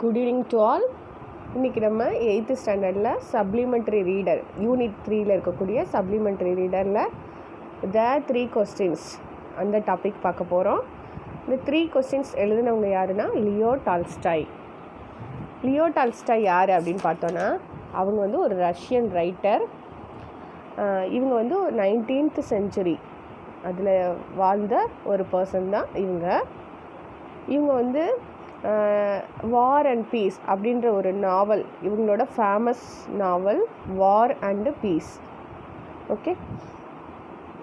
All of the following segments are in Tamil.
Good evening to all. இன்றைக்கி நம்ம 8th ஸ்டாண்டர்டில் சப்ளிமெண்ட்ரி ரீடர் யூனிட் 3ல் இருக்கக்கூடிய சப்ளிமெண்ட்ரி ரீடரில் த 3 கொஸ்டின்ஸ் அந்த டாபிக் பார்க்க போகிறோம். இந்த 3 கொஸ்டின்ஸ் எழுதினவங்க யாருன்னா லியோ டால்ஸ்டாய். லியோ டால்ஸ்டாய் யார் அப்படின்னு பார்த்தோன்னா அவங்க வந்து ஒரு ரஷ்யன் ரைட்டர். இவங்க வந்து 19th செஞ்சுரி அதில் வாழ்ந்த ஒரு பர்சன் தான் இவங்க வந்து வார் அண்ட் பீஸ் அப்படின்ற ஒரு நாவல், இவங்களோட famous novel War and Peace. Okay,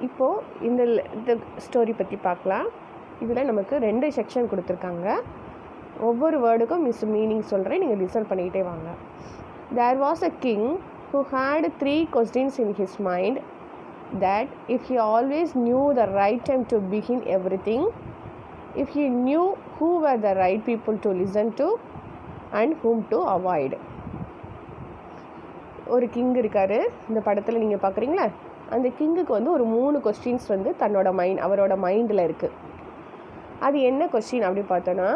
இப்போது இந்த ஸ்டோரி பற்றி பார்க்கலாம். இதில் நமக்கு 2 செக்ஷன் கொடுத்துருக்காங்க. ஒவ்வொரு வேர்டுக்கும் மீனிங் சொல்கிறேன், நீங்கள் லிசன் பண்ணிக்கிட்டே வாங்க. There was a king who had 3 questions in his mind, that if he always knew the right time to begin everything, if he knew who were the right people to listen to and whom to avoid. ஒரு கிங் இருக்கார், இந்த படத்தில் நீங்கள் பார்க்குறீங்களா? அந்த கிங்குக்கு வந்து ஒரு 3 கொஸ்டின்ஸ் வந்து அவரோட மைண்டில் இருக்குது. அது என்ன கொஸ்டின் அப்படி பார்த்தோன்னா,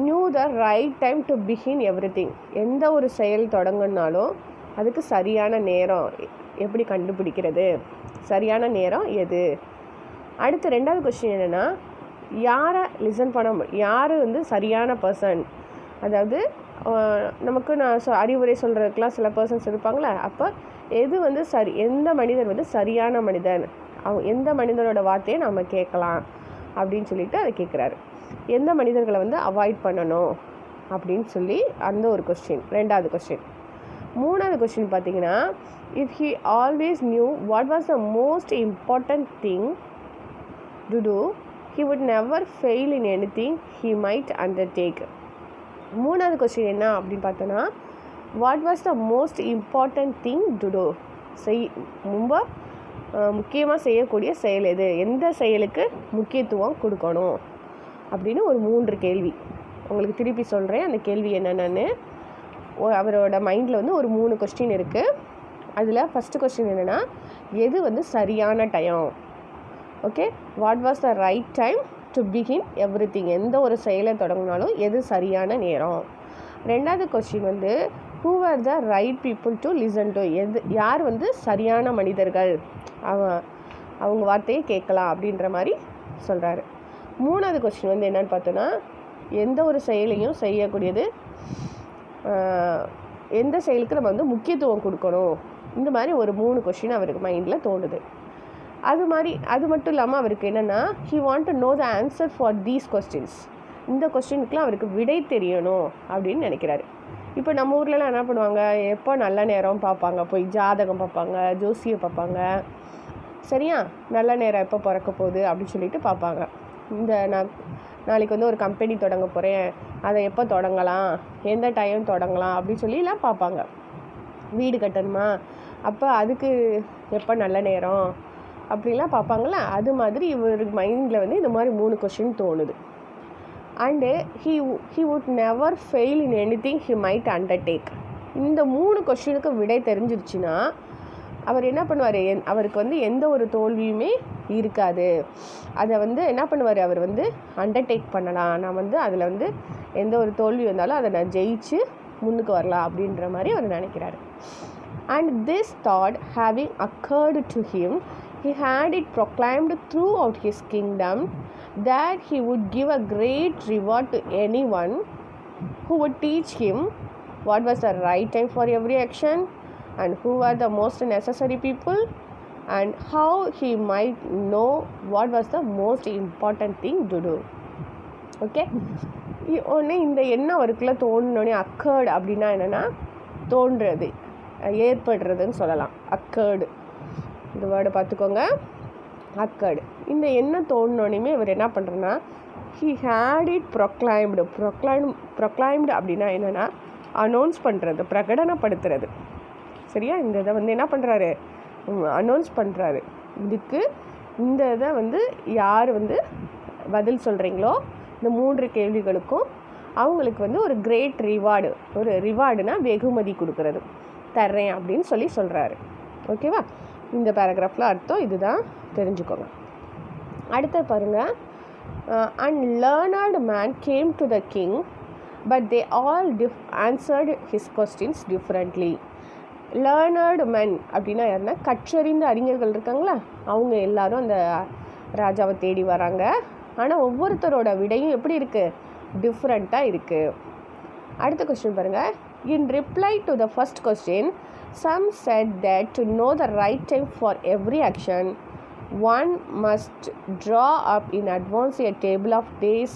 new the right time to begin everything. எந்த ஒரு செயல் தொடங்கினாலும் அதுக்கு சரியான நேரம் எப்படி கண்டுபிடிக்கிறது, சரியான நேரம் எது. அடுத்து 2வது கொஸ்டின் என்னென்னா, யாரை லிசன் பண்ண யார் வந்து சரியான பர்சன். அதாவது நமக்கு நான் அறிவுரை சொல்கிறதுக்கெலாம் சில பர்சன்ஸ் இருப்பாங்களே, அப்போ எது வந்து எந்த மனிதர் வந்து சரியான மனிதன், எந்த மனிதனோட வார்த்தையை நம்ம கேட்கலாம் அப்படின்னு சொல்லிட்டு அதை கேட்குறாரு. எந்த மனிதர்களை வந்து அவாய்ட் பண்ணணும் அப்படின்னு சொல்லி அந்த ஒரு கொஸ்டின் 2வது கொஸ்டின். 3வது கொஸ்டின் பார்த்தீங்கன்னா, if he always knew what was the most important thing to do, he would never fail in anything he might undertake. 3வது கொஸ்டின் என்ன அப்படின்னு பார்த்தோன்னா, what was the most important thing to do, ரொம்ப முக்கியமாக செய்யக்கூடிய செயல் எது, எந்த செயலுக்கு முக்கியத்துவம் கொடுக்கணும் அப்படின்னு ஒரு 3 கேள்வி உங்களுக்கு திருப்பி சொல்கிறேன். அந்த கேள்வி என்னென்னு, அவரோட மைண்டில் வந்து ஒரு 3 கொஸ்டின் இருக்குது. அதில் ஃபஸ்ட்டு கொஸ்டின் என்னென்னா, எது வந்து சரியான time. Okay, what was the right time to begin everything, எந்த ஒரு செயலை தொடங்கினாலும் எது சரியான நேரம். 2வது கொஸ்டின் வந்து, who are the right people to listen to, யார் வந்து சரியான மனிதர்கள், அவங்க வார்த்தையை கேட்கலாம் அப்படின்ற மாதிரி சொல்கிறாரு. 3வது கொஸ்டின் வந்து என்னென்னு பார்த்தோன்னா, எந்த ஒரு செயலையும் செய்யக்கூடியது, எந்த செயலுக்கு நம்ம வந்து முக்கியத்துவம் கொடுக்கணும். இந்த மாதிரி ஒரு 3 கொஸ்டின் அவருக்கு மைண்டில் தோணுது. அது மட்டும் இல்லாமல் அவருக்கு என்னென்னா, he want to know the answer for these questions. இந்த கொஸ்டினுக்குலாம் அவருக்கு விடை தெரியணும் அப்படின்னு நினைக்கிறாரு. இப்போ நம்ம ஊர்லலாம் என்ன பண்ணுவாங்க, எப்போ நல்ல நேரம் பார்ப்பாங்க, போய் ஜாதகம் பார்ப்பாங்க, ஜோசியை பார்ப்பாங்க. சரியா, நல்ல நேரம் எப்போ பிறக்க போகுது அப்படின்னு சொல்லிட்டு பார்ப்பாங்க. நான் நாளைக்கு வந்து ஒரு கம்பெனி தொடங்க போகிறேன், அதை எப்போ தொடங்கலாம், எந்த டைம் தொடங்கலாம் அப்படின்னு சொல்லிலாம் பார்ப்பாங்க. வீடு கட்டணுமா, அப்போ அதுக்கு எப்போ நல்ல நேரம் அப்படிலாம் பார்ப்பாங்களா. அது மாதிரி இவருக்கு மைண்டில் வந்து இந்த மாதிரி 3 கொஸ்டின் தோணுது. And he would never fail in anything he might undertake. இந்த 3 கொஸ்டினுக்கு விடை தெரிஞ்சிருச்சுன்னா அவர் என்ன பண்ணுவார், அவருக்கு வந்து எந்த ஒரு தோல்வியுமே இருக்காது. அதை வந்து என்ன பண்ணுவார், அவர் வந்து அண்டர்டேக் பண்ணலாம், நான் வந்து அதில் வந்து எந்த ஒரு தோல்வி வந்தாலும் அதை நான் ஜெயிச்சு முன்னுக்கு வரலாம் அப்படின்ற மாதிரி அவர் நினைக்கிறாரு. And this thought having occurred to him, he had it proclaimed throughout his kingdom that he would give a great reward to anyone who would teach him what was the right time for every action, and who were the most necessary people, and how he might know what was the most important thing to do. Okay, ஒன்று இந்த எண்ணம் அவருக்குள்ளே தோணுனோடனே, அக்கர்டு அப்படின்னா என்னென்னா தோன்றுறது, ஏற்படுறதுன்னு சொல்லலாம். அக்கர்டு, இந்த வேர்டை பார்த்துக்கோங்க, அக்கர்டு. இந்த எண்ணம் தோணுனோனையுமே இவர் என்ன பண்ணுறேன்னா, ஹி ஹேட் இட் ப்ரொக்ளைம்டு அப்படின்னா என்னென்னா அனௌன்ஸ் பண்ணுறது, பிரகடனப்படுத்துறது. சரியா, இந்த இதை வந்து என்ன பண்ணுறாரு, அனௌன்ஸ் பண்ணுறாரு. இந்த இதை வந்து யார் வந்து பதில் சொல்கிறீங்களோ இந்த 3 கேள்விகளுக்கும் அவங்களுக்கு வந்து ஒரு கிரேட் ரிவார்டு, ஒரு ரிவார்டுனா வெகுமதி கொடுக்குறது, தர்றேன் அப்படின்னு சொல்கிறாரு. ஓகேவா, இந்த பேராகிராஃபில் அர்த்தம் இதுதான், தெரிஞ்சுக்கோங்க. அடுத்து பாருங்கள், and learned man came to the king, but they all answered his questions differently. Learned men அப்படின்னா யாருன்னா கற்றறிந்த அறிஞர்கள் இருக்காங்களா, அவங்க எல்லாரும் அந்த ராஜாவை தேடி வராங்க. ஆனால் ஒவ்வொருத்தரோட விடையும் எப்படி இருக்குது, டிஃப்ரெண்ட்டாக இருக்குது. அடுத்த கொஸ்டின் பாருங்கள். In reply to the first question, some said that to know the right time for every action, one must draw up in advance a table of days,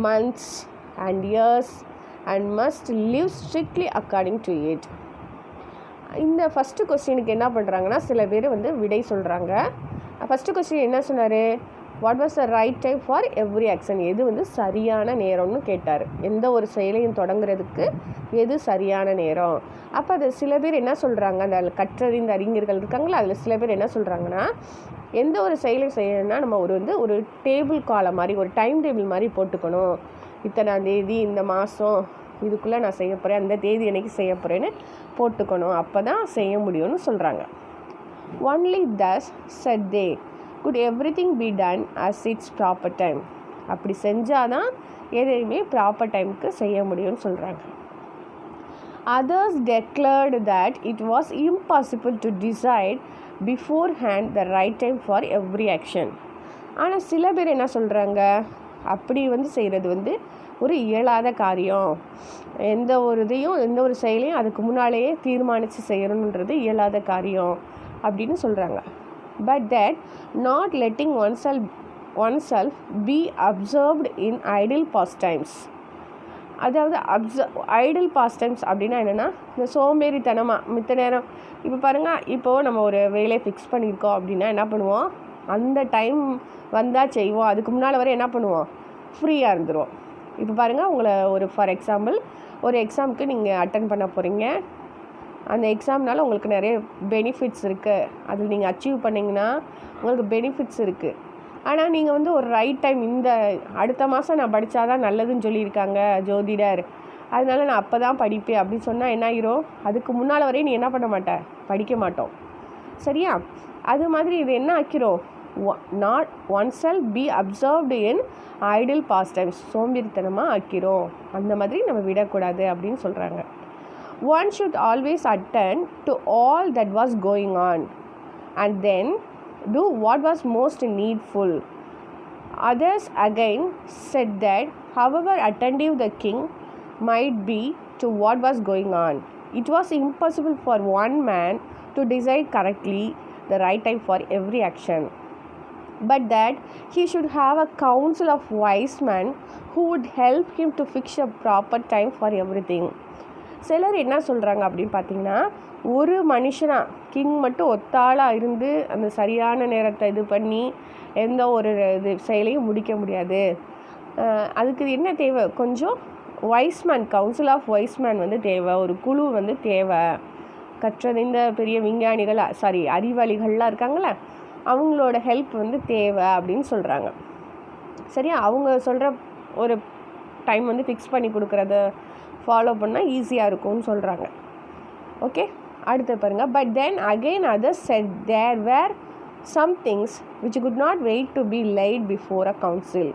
months and years and must live strictly according to it. இந்த ஃபஸ்ட்டு கொஸ்டினுக்கு என்ன பண்ணுறாங்கன்னா சில பேர் வந்து விடை சொல்கிறாங்க. ஃபஸ்ட்டு கொஸ்டின் என்ன சொன்னார், what was the right time for every action, எது வந்து சரியான நேரம்னு கேட்டார். எந்த ஒரு செயலையும் தொடங்குறதுக்கு எது சரியான நேரம். அப்போ அது சில பேர் என்ன சொல்கிறாங்க, அந்த கற்றறிந்த அறிஞர்கள் இருக்காங்களா, அதில் சில பேர் என்ன சொல்கிறாங்கன்னா, எந்த ஒரு செயலை செய்யணும்னா நம்ம ஒரு டேபிள் காலம் மாதிரி, ஒரு டைம் டேபிள் மாதிரி போட்டுக்கணும். இத்தனாம் தேதி இந்த மாதம் இதுக்குள்ளே நான் செய்ய போகிறேன், அந்த தேதி அன்னைக்கு செய்ய போகிறேன்னு போட்டுக்கணும், அப்போ தான் செய்ய முடியும்னு சொல்கிறாங்க. Only thus said they could everything be done as its proper time. அப்படி செஞ்சால் தான் எதையுமே ப்ராப்பர் டைமுக்கு செய்ய முடியும்னு சொல்கிறாங்க. Others declared that it was impossible to decide beforehand the right time for every action. ஆனால் சில பேர் என்ன சொல்கிறாங்க, அப்படி செய்கிறது ஒரு இயலாத காரியம், எந்த ஒரு செயலையும் அதுக்கு முன்னாலேயே தீர்மானித்து செய்யணுன்றது இயலாத காரியம் அப்படின்னு சொல்கிறாங்க. But that not letting oneself be observed in idle pastimes. அதாவது ஐடில் பாஸ்டைம்ஸ் அப்படின்னா என்னென்னா, இந்த சோம்பேறித்தனமாக மித்த நேரம் இப்போ பாருங்கள், இப்போது நம்ம ஒரு வேலையை ஃபிக்ஸ் பண்ணியிருக்கோம் அப்படின்னா என்ன பண்ணுவோம், அந்த டைம் வந்தால் செய்வோம், அதுக்கு முன்னால் வரை என்ன பண்ணுவோம், ஃப்ரீயாக இருந்துருவோம். இப்போ பாருங்கள், உங்களை ஃபார் எக்ஸாம்பிள் ஒரு எக்ஸாமுக்கு நீங்கள் அட்டன் பண்ண போகிறீங்க. அந்த எக்ஸாம்னால உங்களுக்கு நிறைய பெனிஃபிட்ஸ் இருக்குது, அதில் நீங்கள் அச்சீவ் பண்ணிங்கன்னா உங்களுக்கு பெனிஃபிட்ஸ் இருக்குது. ஆனால் நீங்கள் ஒரு ரைட் டைம், இந்த அடுத்த மாதம் நான் படித்தாதான் நல்லதுன்னு சொல்லியிருக்காங்க ஜோதிடர், அதனால நான் அப்போ தான் படிப்பேன் அப்படின்னு சொன்னால் என்ன ஆகிரும், அதுக்கு முன்னால் வரையும் நீ என்ன பண்ண மாட்டேன், படிக்க மாட்டோம். சரியா? அது மாதிரி இது என்ன ஆக்கிரும், not oneself be observed in idle pastimes, சோம்பேறித்தனமாக ஆக்கிரும். அந்த மாதிரி நம்ம விடக்கூடாது அப்படின்னு சொல்கிறாங்க. One should always attend to all that was going on and then do what was most needful. Others again said that however attentive the king might be to what was going on, it was impossible for one man to decide correctly the right time for every action, but that he should have a council of wise men who would help him to fix a proper time for everything. சிலர் என்ன சொல்கிறாங்க அப்படின்னு பார்த்தீங்கன்னா, ஒரு மனுஷனாக கிங் மட்டும் ஒத்தாளாக இருந்து அந்த சரியான நேரத்தை இது பண்ணி எந்த ஒரு செயலையும் முடிக்க முடியாது. அதுக்கு என்ன தேவை, கொஞ்சம் வைஸ்மேன், கவுன்சில் ஆஃப் வைஸ்மேன் தேவை, ஒரு குழு தேவை. கற்றறிந்த பெரிய விஞ்ஞானிகள், அறிவாளிகள்லாம் இருக்காங்களே, அவங்களோட ஹெல்ப் தேவை அப்படின்னு சொல்கிறாங்க. சரியா? அவங்க சொல்கிற ஒரு டைம் ஃபிக்ஸ் பண்ணி கொடுக்குறத ஃபாலோ பண்ணால் ஈஸியாக இருக்கும்னு சொல்கிறாங்க. ஓகே, அடுத்து பாருங்கள். But then again others said there were some things which could not wait to be laid before a council,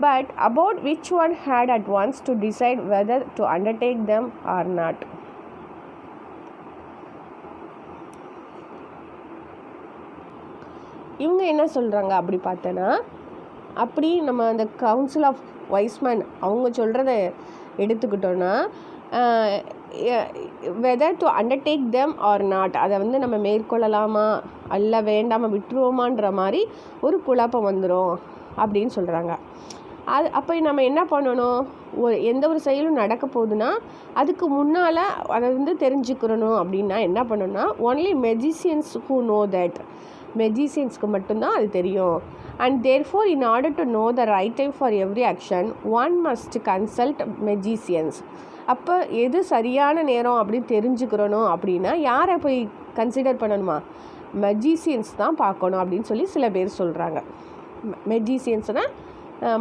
but about which one had at once to decide whether to undertake them or not. இவங்க என்ன சொல்கிறாங்க அப்படி பார்த்தோன்னா, அப்படி நம்ம அந்த கவுன்சில் ஆஃப் வைஸ்மேன் அவங்க சொல்கிறத எடுத்துக்கிட்டோன்னா, whether to undertake them or not, அதை நம்ம மேற்கொள்ளலாமா அல்ல வேண்டாமல் விட்டுருவோமான்ற மாதிரி ஒரு குழப்பம் வந்துடும் அப்படின்னு சொல்கிறாங்க. அப்போ நம்ம என்ன பண்ணணும், எந்த ஒரு செயலும் நடக்க போகுதுன்னா அதுக்கு முன்னால் அதை தெரிஞ்சுக்கிறணும். அப்படின்னா என்ன பண்ணணும்னா, only magicians who know that, மெஜிசியன்ஸ்க்கு மட்டும்தான் அது தெரியும். And therefore in order to know the right time for every action one must consult magicians. அப்போ எது சரியான நேரம் அப்படின்னு தெரிஞ்சுக்கிறணும் அப்படின்னா யாரை போய் கன்சிடர் பண்ணணுமா, மெஜிசியன்ஸ் தான் பார்க்கணும் அப்படின்னு சொல்லி சில பேர் சொல்கிறாங்க. மெஜிசியன்ஸ்னால்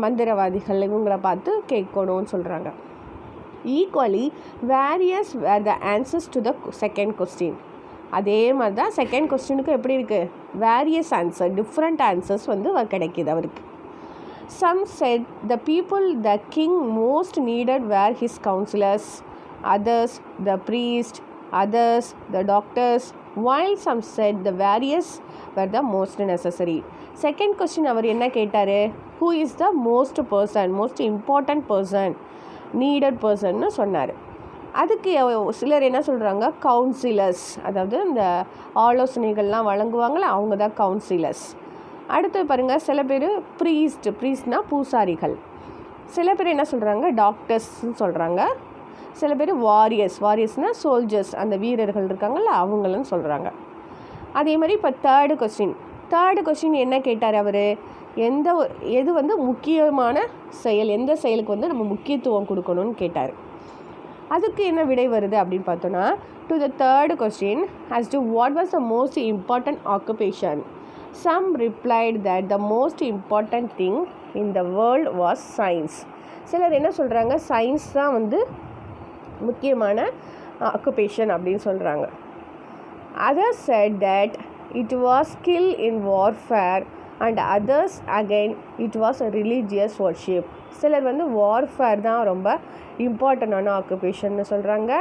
மந்திரவாதிகள், இவங்களை பார்த்து கேட்கணும்னு சொல்கிறாங்க. Equally various were the answers to the second question. அதே மாதிரி தான் செகண்ட் கொஸ்டினுக்கு எப்படி இருக்குது, வேரியஸ் ஆன்சர், டிஃப்ரெண்ட் ஆன்சர்ஸ் வந்து கிடைக்கிது அவருக்கு. Some said the people the king most needed were his counselors, others the priest, others the doctors, while some said the various were the most necessary. Second question அவர் என்ன கேட்டார், who is the most important person, needed personன்னு சொன்னார். அதுக்கு சிலர் என்ன சொல்கிறாங்க, கவுன்சிலர்ஸ், அதாவது இந்த ஆலோசனைகள்லாம் வழங்குவாங்களே அவங்க தான் கவுன்சிலர்ஸ். அடுத்து பாருங்கள், சில பேர் ப்ரீஸ்ட்னா பூசாரிகள், சில பேர் என்ன சொல்கிறாங்க டாக்டர்ஸ்ன்னு சொல்கிறாங்க, சில பேர் வாரியர்ஸ்னால் சோல்ஜர்ஸ், அந்த வீரர்கள் இருக்காங்கள்ல அவங்களும் சொல்கிறாங்க. அதே மாதிரி இப்போ தேர்டு கொஸ்டின் என்ன கேட்டார் அவர், எது வந்து முக்கியமான செயல், எந்த செயலுக்கு வந்து நம்ம முக்கியத்துவம் கொடுக்கணும்னு கேட்டார். அதுக்கு என்ன விடை வருது அப்படின்னு பார்த்தோன்னா, to the third question as to what was the most important occupation, some replied that the most important thing in the world was science. சிலர் என்ன சொல்கிறாங்க, சயின்ஸ் தான் வந்து முக்கியமான ஆக்குபேஷன் அப்படின்னு சொல்கிறாங்க. Others said that it was skill in warfare and others again it was a religious worship. சிலர் வந்து வார்ஃபேர் தான் ரொம்ப இம்பார்ட்டண்டான ஆக்குபேஷன்னு சொல்கிறாங்க.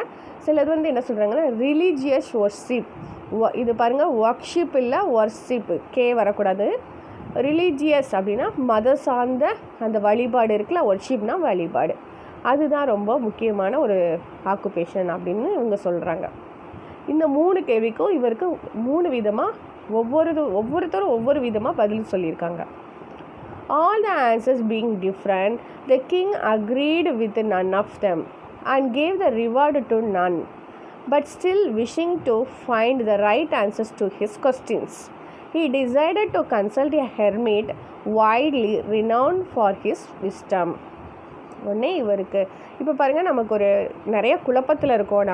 சிலர் வந்து என்ன சொல்கிறாங்கன்னா ரிலீஜியஸ் வர்ஷிப், இது பாருங்கள் ஒர்க்ஷிப் இல்லை வர்ஷிப்பு, கே வரக்கூடாது. ரிலீஜியஸ் அப்படின்னா மத சார்ந்த அந்த வழிபாடு இருக்குல்ல, வர்ஷிப்னா வழிபாடு, அதுதான் ரொம்ப முக்கியமான ஒரு ஆக்குபேஷன் அப்படின்னு இவங்க சொல்கிறாங்க. இந்த 3 கேள்விக்கும் இவருக்கு 3 விதமாக ஒவ்வொருத்தரும் ஒவ்வொரு விதமாக பதில் சொல்லியிருக்காங்க. All the answers being different, the king agreed with none of them and gave the reward to none, but still wishing to find the right answers to his questions, he decided to consult a hermit widely renowned for his wisdom. உடனே இவருக்கு இப்போ பாருங்கள், நமக்கு ஒரு நிறைய குழப்பத்தில் இருக்கோம்,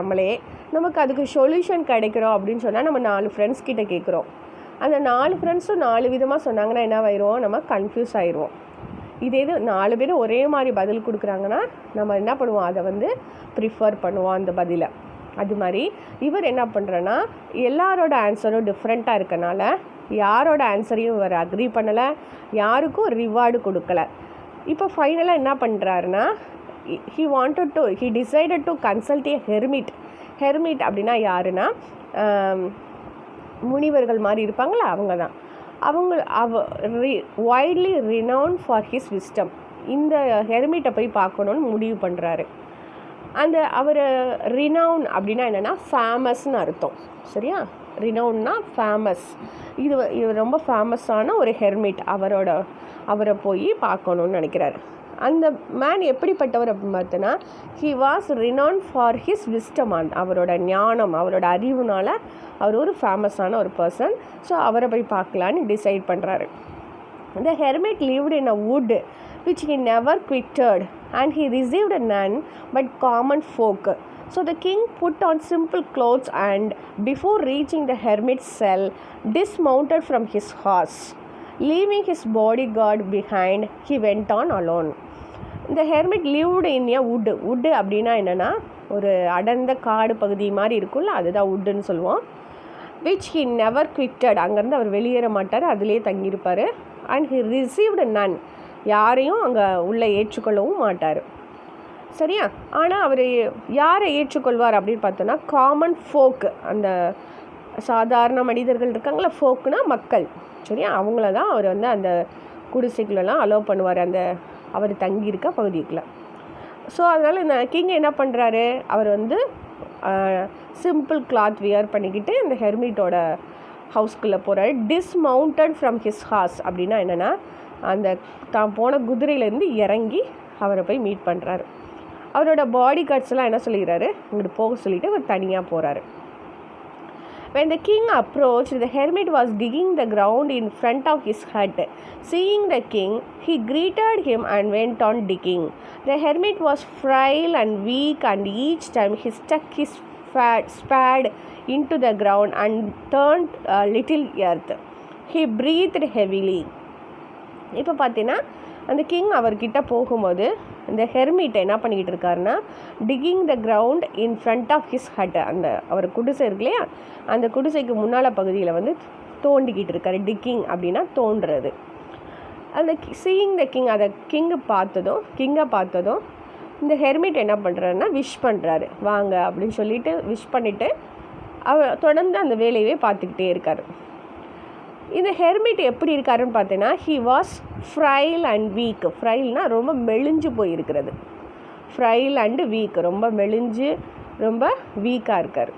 நமக்கு அதுக்கு சொல்யூஷன் கிடைக்கிறோம் அப்படின்னு சொன்னால் நம்ம 4 ஃப்ரெண்ட்ஸ் கிட்ட கேட்குறோம். அந்த 4 ஃப்ரெண்ட்ஸும் 4 விதமாக சொன்னாங்கன்னா என்ன ஆயிடுவோம், நம்ம கன்ஃபியூஸ் ஆயிடுவோம். இதே இது 4 பேரும் ஒரே மாதிரி பதில் கொடுக்குறாங்கன்னா நம்ம என்ன பண்ணுவோம், அதை வந்து ப்ரிஃபர் பண்ணுவோம் அந்த பதிலை. அது மாதிரி இவர் என்ன பண்ணுறன்னா, எல்லாரோட ஆன்சரும் டிஃப்ரெண்ட்டாக இருக்கனால யாரோட ஆன்சரையும் இவர் அக்ரி பண்ணலை, யாருக்கும் ரிவார்டு கொடுக்கலை. இப்போ ஃபைனலாக என்ன பண்ணுறாருன்னா, he decided to consult a hermit. அப்படின்னா யாருன்னா முனிவர்கள் மாதிரி இருப்பாங்களா, அவங்க தான். Widely renowned for his wisdom, இந்த ஹெர்மிட்டை போய் பார்க்கணுன்னு முடிவு பண்ணுறாரு. அவர் ரினவுன் அப்படின்னா என்னென்னா ஃபேமஸ்ன்னு அர்த்தம், சரியா? ரினவுன்னா ஃபேமஸ், இது ரொம்ப ஃபேமஸான ஒரு ஹெர்மிட், அவரை போய் பார்க்கணுன்னு நினைக்கிறாரு. அந்த மேன் எப்படிப்பட்டவர் அப்படின்னு பார்த்தோன்னா, he was renowned for his wisdom, அவரோட ஞானம், அவரோட அறிவுனால அவர் ஒரு ஃபேமஸான ஒரு பர்சன். ஸோ அவரை போய் பார்க்கலான்னு டிசைட் பண்ணுறாரு. The hermit lived in a wood which he never quitted, and he received none but common folk. So the king put on simple clothes and, before reaching the hermit's cell, dismounted from his horse. Leaving his bodyguard behind, he went on alone. The hermit lived in a wood. wood அப்படின்னா என்னென்னா ஒரு அடர்ந்த காடு பகுதி மாதிரி இருக்கும்ல, அதுதான் வுட்டுன்னு சொல்லுவோம். which he never quitted, அங்கேருந்து அவர் வெளியேற மாட்டார், அதிலே தங்கியிருப்பார். and he received none, யாரையும் அங்கே உள்ளே ஏற்றுக்கொள்ளவும் மாட்டார், சரியா? ஆனால் அவர் யாரை ஏற்றுக்கொள்வார் அப்படின்னு பார்த்தோன்னா, காமன் ஃபோக், அந்த சாதாரண மனிதர்கள் இருக்காங்களா, ஃபோக்குனா மக்கள், சரியா? அவங்கள தான் அவர் வந்து அந்த குடிசைக்குள்ளெல்லாம் அலோவ் பண்ணுவார், அந்த அவர் தங்கியிருக்க பகுதிக்குள்ளே. ஸோ அதனால் இந்த கிங் என்ன பண்ணுறாரு, அவர் வந்து சிம்பிள் கிளாத் வியர் பண்ணிக்கிட்டு இந்த ஹெர்மிட்டோட ஹவுஸ்குள்ளே போகிறாரு. டிஸ்மவுண்டட் ஃப்ரம் ஹிஸ் ஹார்ஸ் அப்படின்னா என்னென்னா, அந்த தான் போன குதிரையிலேருந்து இறங்கி அவரை போய் மீட் பண்ணுறாரு. அவரோட பாடி கார்ட்ஸ்லாம் என்ன சொல்லிடுறாரு, இங்கிட்டு போக சொல்லிவிட்டு அவர் தனியாக போகிறாரு. When the king approached, the hermit was digging the ground in front of his hut. Seeing the king, he greeted him and went on digging. The hermit was frail and weak, and each time he stuck his spade into the ground and turned a little earth. He breathed heavily. இப்போ பார்த்தீங்கன்னா அந்த கிங் அவர்கிட்ட போகும்போது இந்த ஹெர்மிட் என்ன பண்ணிக்கிட்டு இருக்காருன்னா digging the ground in front of his hut, அந்த அவர் குடிசை இருக்கு இல்லையா, அந்த குடிசைக்கு முன்னால் பகுதியில் வந்து தோண்டிக்கிட்டு இருக்காரு. டிக்கிங் அப்படின்னா தோன்றுறது. அந்த சீயிங் த கிங், அதை கிங்கை பார்த்ததும் இந்த ஹெர்மிட் என்ன பண்ணுறாருன்னா விஷ் பண்ணுறாரு, வாங்க அப்படின்னு சொல்லிட்டு விஷ் பண்ணிவிட்டு அவர் தொடர்ந்து அந்த வேலையவே பார்த்துக்கிட்டே இருக்கார். இந்த ஹெர்மிட் எப்படி இருக்காருன்னு பார்த்தீங்கன்னா he was frail and weak. ஃப்ரைல்னால் ரொம்ப மெலிஞ்சு போயிருக்கிறது. ஃப்ரைல் அண்டு வீக், ரொம்ப மெலிஞ்சு ரொம்ப வீக்காக இருக்கார்.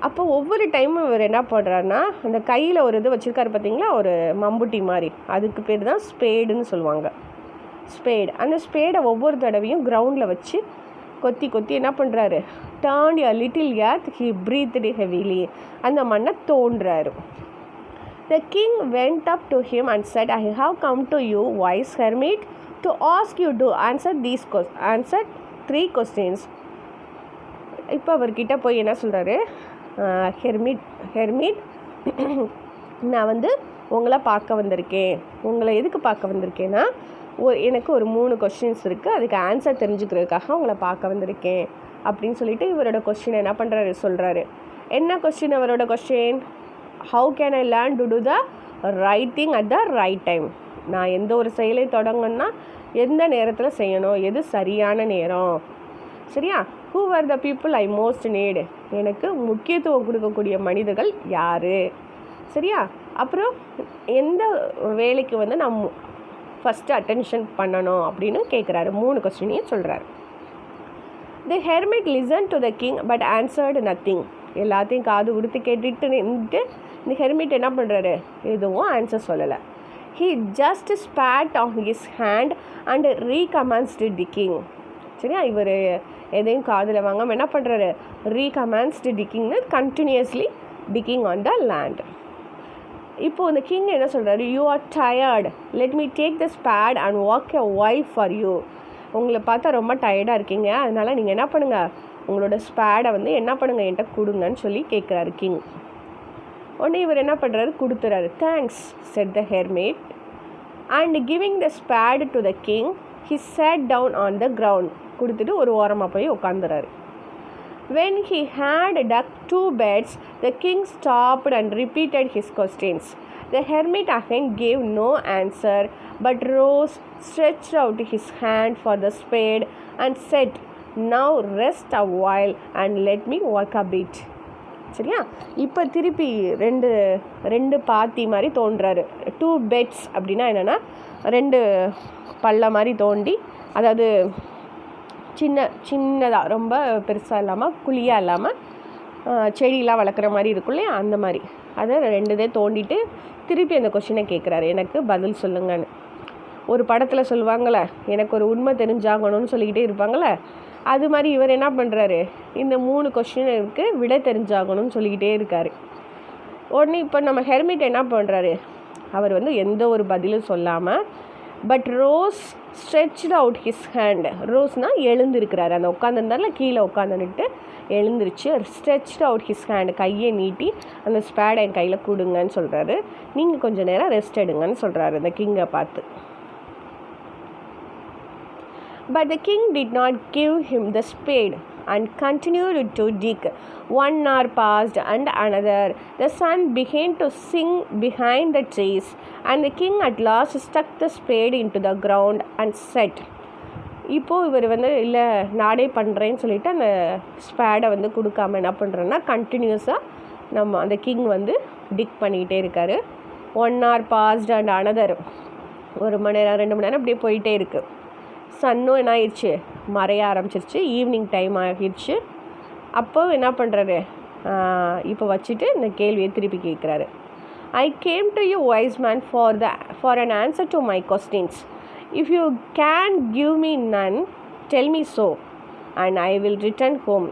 அப்போ ஒவ்வொரு டைமும் இவர் என்ன பண்ணுறாருன்னா அந்த கையில் ஒரு இது வச்சுருக்காரு பார்த்தீங்களா, ஒரு மம்புட்டி மாதிரி, அதுக்கு பேர் தான் ஸ்பேடுன்னு சொல்லுவாங்க. ஸ்பேடு. அந்த ஸ்பேடை ஒவ்வொரு தடவையும் கிரவுண்டில் வச்சு கொத்தி என்ன பண்ணுறாரு, turn a little earth, he breathed heavily, அந்த மண்ணை தோன்றாரு. The king went up to him and said, I have come to you, wise hermit, to ask you to answer 3 questions. இப்போ அவர்கிட்ட போய் என்ன சொல்கிறாரு, ஹெர்மிட் நான் வந்து உங்களை பார்க்க வந்திருக்கேன். உங்களை எதுக்கு பார்க்க வந்திருக்கேன்னா எனக்கு ஒரு 3 கொஸ்டின்ஸ் இருக்குது, அதுக்கு ஆன்சர் தெரிஞ்சுக்கிறதுக்காக உங்களை பார்க்க வந்திருக்கேன் அப்படின்னு சொல்லிட்டு இவரோட கொஸ்டின் என்ன பண்ணுறாரு சொல்கிறாரு. என்ன கொஸ்டின் அவரோட question? How can I learn to do the right thing at the right time. நான் எந்த ஒரு செயலை தொடங்கணும்னா எந்த நேரத்தில் செய்யணும், எது சரியான நேரம், சரியா? Who are the people I most need, எனக்கு முக்கியத்துவம் கொடுக்கக்கூடிய மனிதர்கள் யார், சரியா? அப்புறம் எந்த வேலைக்கு வந்து நான் ஃபஸ்ட்டு அட்டென்ஷன் பண்ணணும் அப்படின்னு கேட்குறாரு. 3 கொஸ்டினையும் சொல்கிறாரு. The hermit listen to the king but answered nothing. எல்லாத்தையும் காது கொடுத்து கேட்டுட்டு நின்றுட்டு இந்த ஹெர்மிட் என்ன பண்ணுறாரு, எதுவும் ஆன்சர் சொல்லலை. He just spat on his hand and recommenced digging. சரியா? இவர் எதையும் காதில் வாங்காமல் என்ன பண்ணுறாரு, ரீகமன்ஸ்டு டிக்கிங்னு continuously digging on the land. இப்போது இந்த கிங் என்ன சொல்கிறாரு, you are tired, let me take the spade and walk a while for you. உங்களை பார்த்தா ரொம்ப டயர்டாக இருக்கீங்க, அதனால் நீங்கள் என்ன பண்ணுங்கள், உங்களோட ஸ்பேடை வந்து என்ன பண்ணுங்கள் என்கிட்ட கொடுங்கன்னு சொல்லி கேட்குறாரு கிங். உடனே இவர் என்ன பண்ணுறாரு, கொடுத்துறாரு. Thanks said the hermit and giving the spade to the king he sat down on the ground. கொடுத்துட்டு ஒரு ஓரமாக போய் உட்காந்துறாரு. When he had dug 2 beds, the king stopped and repeated his questions. The hermit again gave no answer, but rose, stretched out his hand for the spade, and said, Now rest a while and let me work a bit. சரியா? இப்போ திருப்பி ரெண்டு பாத்தி மாதிரி தோன்றாரு. 2 beds அப்படின்னா என்னென்னா 2 பள்ள மாதிரி தோண்டி, அதாவது சின்னதாக ரொம்ப பெருசாக இல்லாமல் குழியாக இல்லாமல் செடியெலாம் வளர்க்குற மாதிரி இருக்கும் இல்லையா, அந்த மாதிரி அதை 2 தோண்டிட்டு திருப்பி அந்த கொஸ்டினை கேட்குறாரு, எனக்கு பதில் சொல்லுங்கன்னு. ஒரு படத்தில் சொல்லுவாங்களே, எனக்கு ஒரு உண்மை தெரிஞ்சாகணும்னு சொல்லிக்கிட்டே இருப்பாங்களே, அது மாதிரி இவர் என்ன பண்ணுறாரு, இந்த 3 கொஸ்டினுக்கு விட தெரிஞ்சாகணும்னு சொல்லிக்கிட்டே இருக்கார். உடனே இப்போ நம்ம ஹெர்மிட் என்ன பண்ணுறாரு, அவர் வந்து எந்த ஒரு பதிலும் சொல்லாமல் but rose stretched out his hand. ரோஸ்னால் எழுந்திருக்கிறாரு, அந்த உட்காந்துருந்தாரில் கீழே உட்காந்துன்னுட்டு எழுந்திருச்சு. ஸ்ட்ரெச்டு அவுட் ஹிஸ் ஹேண்ட், கையை நீட்டி அந்த ஸ்பேடை என் கையில் கொடுங்கன்னு சொல்கிறாரு. நீங்கள் கொஞ்சம் நேரம் ரெஸ்ட் எடுங்கன்னு சொல்கிறாரு அந்த கிங்கை பார்த்து. But the king did not give him the spade and continued to dig. 1 hour passed and another. The sun began to sink behind the trees, and the king at last stuck the spade into the ground and said, இப்போது இவர் வந்து இல்லை நானே பண்ணுறேன்னு சொல்லிவிட்டு அந்த ஸ்பேடை வந்து கொடுக்காம என்ன பண்ணுறேன்னா கண்டினியூஸாக நம்ம அந்த கிங் வந்து டிக் பண்ணிக்கிட்டே இருக்கார். 1 hour passed and another. 1 மணி நேரம் 2 மணி நேரம் அப்படியே போயிட்டே இருக்குது. சன்னும் என்ன ஆயிடுச்சு, மறைய ஆரம்பிச்சிருச்சு, ஈவினிங் டைம் ஆகிடுச்சு. அப்போ என்ன பண்ணுறாரு, இப்போ வச்சுட்டு இந்த கேள்வியை திருப்பி கேட்குறாரு. I came to you wise man for an answer to my questions. If you can give me none tell me so and I will return home.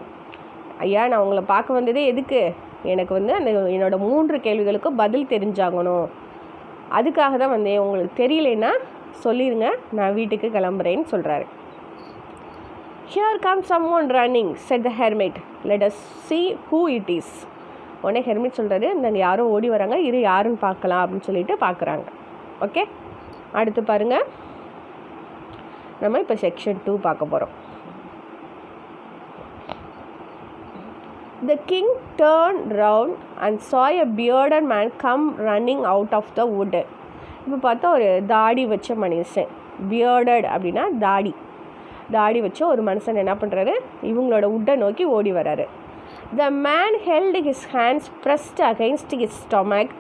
ஐயா, நான் உங்களை பார்க்க வந்ததே எதுக்கு, எனக்கு வந்து அந்த என்னோடய 3 கேள்விகளுக்கும் பதில் தெரிஞ்சாகணும், அதுக்காக தான் வந்தேன். உங்களுக்கு தெரியலன்னா சொல்லிடுங்க, நான் வீட்டுக்கு கிளம்புறேன்னு சொல்கிறாரு. Here comes someone running, said the hermit. Let us see who it is. உடனே ஹெர்மிட் சொல்கிறாரு, நாங்கள் யாரோ ஓடி வராங்க, யாருன்னு பார்க்கலாம் அப்படின்னு சொல்லிட்டு பார்க்குறாங்க. ஓகே, அடுத்து பாருங்கள். நம்ம இப்போ செக்ஷன் 2 பார்க்க போகிறோம். The king turned round and saw a bearded man come running out of the wood. இப்போ பார்த்தா ஒரு தாடி வச்ச மனுஷன், பியர்டட் அப்படின்னா தாடி வச்ச ஒரு மனுஷன் என்ன பண்ணுறாரு, இவங்களோட உட்டை நோக்கி ஓடி வராரு. The man held his hands pressed against his stomach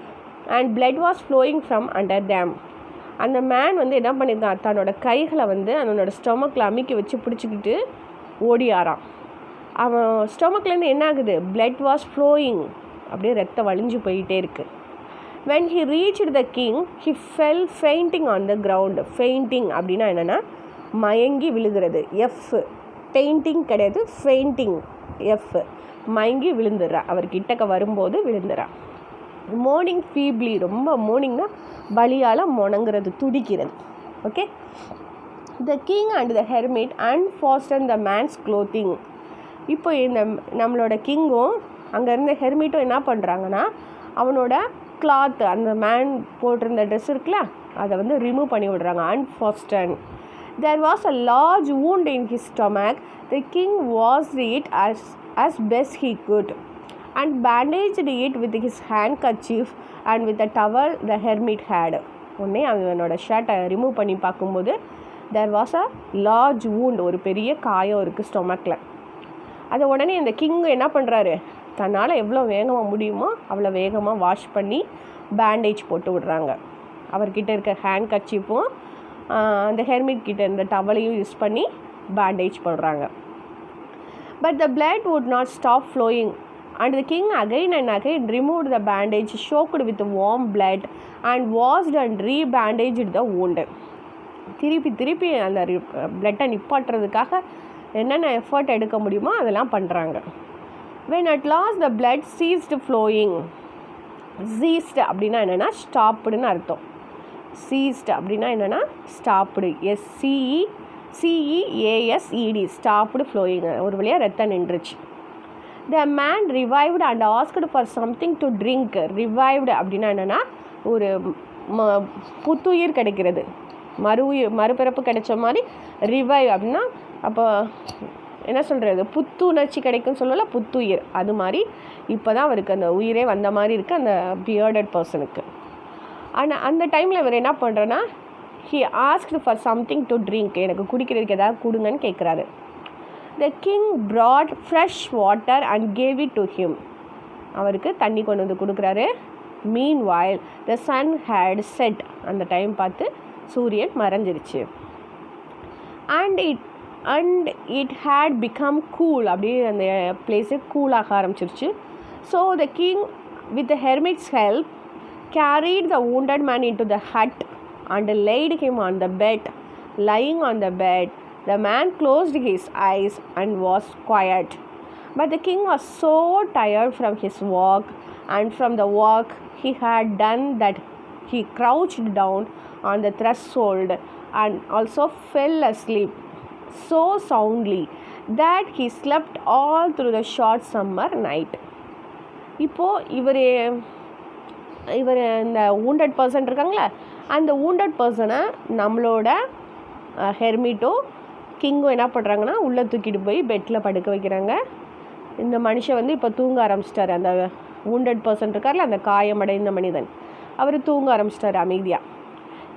and blood was flowing from under them. அந்த மேன் வந்து என்ன பண்ணியிருக்கான், தன்னோட கைகளை வந்து அவனோட ஸ்டொமக்கில் அமுக்கி வச்சு பிடிச்சிக்கிட்டு ஓடியாரான். அவன் ஸ்டொமக்லேருந்து என்ன ஆகுது, பிளட் வாஸ் ஃப்ளோயிங், அப்படியே ரத்தம் வழிஞ்சு போயிட்டே இருக்குது. when he reached the king he fell fainting on the ground. fainting அப்படின்னா என்னென்னா மயங்கி விழுகிறது. fainting கிடையாது, fainting. மயங்கி விழுந்துடுறா, அவர் கிட்டக்க வரும்போது விழுந்துடுறா. mourning feebly, ரொம்ப mourningனா பலியால் முணங்குறது, துடிக்கிறது. Okay. the king and the hermit unfastened the man's clothing. இப்போ இந்த நம்மளோட கிங்கும் அங்கே இருந்த ஹெர்மிட்டும் என்ன பண்ணுறாங்கன்னா, அவனோட கிளாத், அந்த மேன் போட்டிருந்த ட்ரெஸ் இருக்குல்ல, அதை வந்து ரிமூவ் பண்ணி விடுறாங்க. unfastened. there was a large wound in his stomach. the king washed it as best he could and bandaged it with his handkerchief and with the towel the hermit had. உடனே அவனோட ஷர்ட்டை ரிமூவ் பண்ணி பார்க்கும்போது there was a large wound, ஒரு பெரிய காயம் இருக்குது ஸ்டொமக்கில். அதை உடனே இந்த கிங் என்ன பண்ணுறாரு, தன்னால் எவ்வளோ வேகமாக முடியுமோ அவ்வளோ வேகமாக வாஷ் பண்ணி பேண்டேஜ் போட்டு விடுறாங்க. அவர்கிட்ட இருக்க ஹேண்ட் கர்ச்சீஃப்பும் அந்த ஹெர்மிட் கிட்ட இருந்த டவலையும் யூஸ் பண்ணி பேண்டேஜ் போடுறாங்க. But the blood would not stop flowing and the king again and again removed the bandage soaked with warm blood and washed and rebandaged the wound. திருப்பி அந்த பிளட்டை நிப்பாட்டுறதுக்காக என்னென்ன எஃபர்ட் எடுக்க முடியுமோ அதெல்லாம் பண்ணுறாங்க. when at last the blood ceased flowing. ceased அப்படின்னா என்னென்னா ஸ்டாப்டுன்னு அர்த்தம். ceased அப்படின்னா என்னென்னா ஸ்டாப்டு, SCEASED, ஸ்டாப்டு ஃப்ளோயிங், ஒரு வழியாக ரத்தம் நின்றுச்சு. the man revived and asked for something to drink. revived அப்படின்னா என்னென்னா ஒரு புத்துயிர் கிடைக்கிறது, மறுபிறப்பு கிடைச்ச மாதிரி. ரிவைவ் அப்படின்னா அப்போ என்ன சொல்கிறது, புத்துணர்ச்சி கிடைக்கும்னு சொல்லல, புத்துயிர், அது மாதிரி இப்போ தான் அவருக்கு அந்த உயிரே வந்த மாதிரி இருக்குது அந்த பியர்டட் பர்சனுக்கு. ஆனால் அந்த டைமில் இவர் என்ன பண்ணுறேன்னா, he asked for something to drink, எனக்கு குடிக்கிறதுக்கு ஏதாவது கொடுங்கன்னு கேட்குறாரு. the king brought fresh water and gave it to him. அவருக்கு தண்ணி கொண்டு வந்து கொடுக்குறாரு. meanwhile the sun had set, அந்த டைம் பார்த்து சூரியன் மறைஞ்சிருச்சு. and it had become cool, அப்படியே அந்த பிளேஸு கூலாக ஆரம்பிச்சிருச்சு. so the king with the hermit's help carried the wounded man into the hut and laid him on the bed. lying on the bed the man closed his eyes and was quiet. but the king was so tired from his walk and from the work he had done that he crouched down on the threshold and also fell asleep so soundly that he slept all through the short summer night. இப்போது இவர் இந்த wounded person இருக்காங்களே, அந்த wounded பர்சனை நம்மளோட ஹெர்மிட்டோ கிங்கும் என்ன பண்ணுறாங்கன்னா உள்ளே தூக்கிட்டு போய் பெட்டில் படுக்க வைக்கிறாங்க. இந்த மனுஷன் வந்து இப்போ தூங்க ஆரம்பிச்சிட்டாரு. அந்த wounded person இருக்கார்ல, அந்த காயமடைந்த மனிதன், அவர் தூங்க ஆரம்பிச்சிட்டாரு அமைதியாக.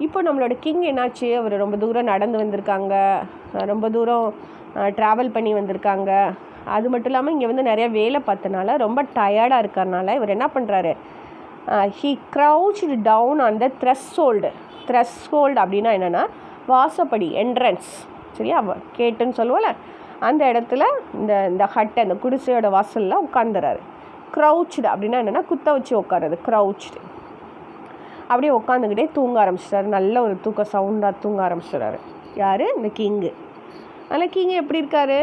இப்போ நம்மளோட கிங் என்னாச்சு, அவர் ரொம்ப தூரம் நடந்து வந்திருக்காங்க, ரொம்ப தூரம் ட்ராவல் பண்ணி வந்திருக்காங்க. அது மட்டும் இல்லாமல் இங்கே வந்து நிறைய வேலை பார்த்தனால ரொம்ப டயர்டாக இருக்கிறனால இவர் என்ன பண்ணுறாரு, he crouched down on the threshold. threshold அப்படின்னா என்னென்னா வாசப்படி, என்ட்ரன்ஸ், சரியா, கேட்டுன்னு சொல்லுவோம்ல, அந்த இடத்துல இந்த ஹட்டை, அந்த குடிசையோட வாசலில் உட்காந்துறாரு. க்ரௌச்டு அப்படின்னா என்னென்னா குத்த வச்சு உட்காருறது, க்ரௌச்டு. அப்படியே உட்காந்துக்கிட்டே தூங்க ஆரம்பிச்சிட்டாரு. நல்ல ஒரு தூக்க சவுண்டாக தூங்க ஆரம்பிச்சிட்டாரு. யார், இந்த கிங்கு. அதில் கிங் எப்படி இருக்கார்,